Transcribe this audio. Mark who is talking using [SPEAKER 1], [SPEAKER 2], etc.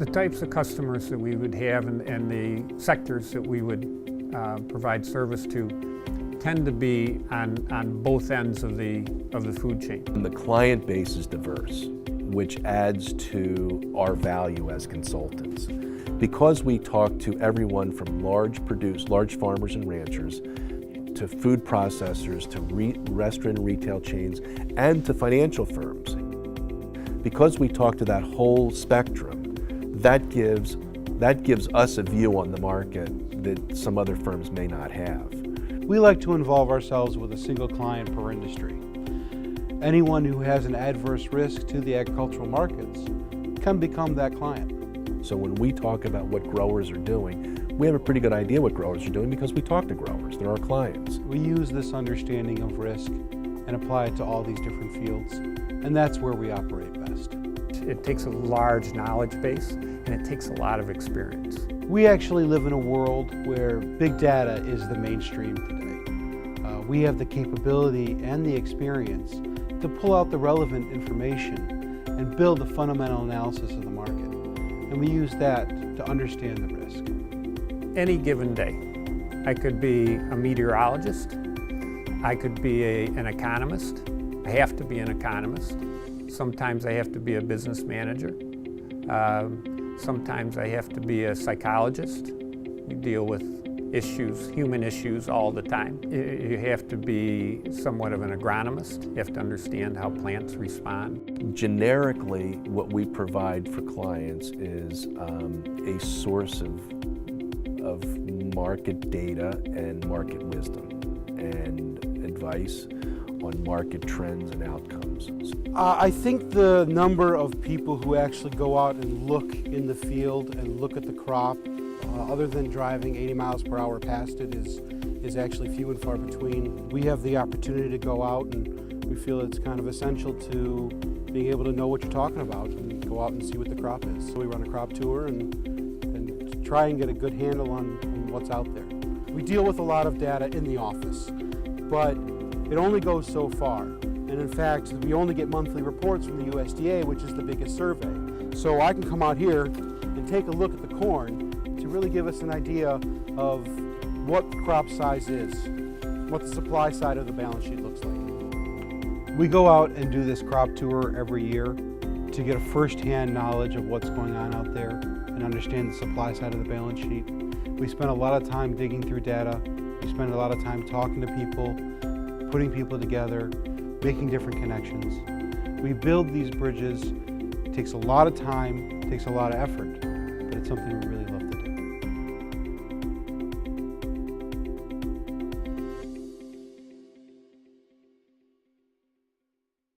[SPEAKER 1] The types of customers that we would have and the sectors that we would provide service to tend to be on both ends of the food chain.
[SPEAKER 2] And the client base is diverse, which adds to our value as consultants. Because we talk to everyone from large farmers and ranchers, to food processors, to restaurant and retail chains, and to financial firms. Because we talk to that whole spectrum, that gives us a view on the market that some other firms may not have.
[SPEAKER 3] We like to involve ourselves with a single client per industry. Anyone who has an adverse risk to the agricultural markets can become that client.
[SPEAKER 2] So when we talk about what growers are doing, we have a pretty good idea what growers are doing because we talk to growers. They're our clients.
[SPEAKER 3] We use this understanding of risk and apply it to all these different fields, and that's where we operate best.
[SPEAKER 1] It takes a large knowledge base and it takes a lot of experience.
[SPEAKER 3] We actually live in a world where big data is the mainstream today. We have the capability and the experience to pull out the relevant information and build a fundamental analysis of the market. And we use that to understand the risk.
[SPEAKER 1] Any given day, I could be a meteorologist, I could be an economist, I have to be an economist. Sometimes I have to be a business manager. Sometimes I have to be a psychologist. You deal with issues, human issues all the time. You have to be somewhat of an agronomist. You have to understand how plants respond.
[SPEAKER 2] Generically, what we provide for clients is a source of market data and market wisdom and advice on market trends and outcomes.
[SPEAKER 3] I think the number of people who actually go out and look in the field and look at the crop, other than driving 80 miles per hour past it, is actually few and far between. We have the opportunity to go out, and we feel it's kind of essential to being able to know what you're talking about and go out and see what the crop is. So we run a crop tour and try and get a good handle on what's out there. We deal with a lot of data in the office, but it only goes so far. And in fact, we only get monthly reports from the USDA, which is the biggest survey. So I can come out here and take a look at the corn to really give us an idea of what crop size is, what the supply side of the balance sheet looks like. We go out and do this crop tour every year to get a first-hand knowledge of what's going on out there and understand the supply side of the balance sheet. We spend a lot of time digging through data. We spend a lot of time talking to people, putting people together, making different connections. We build these bridges. It takes a lot of time, it takes a lot of effort, but it's something we really love to do.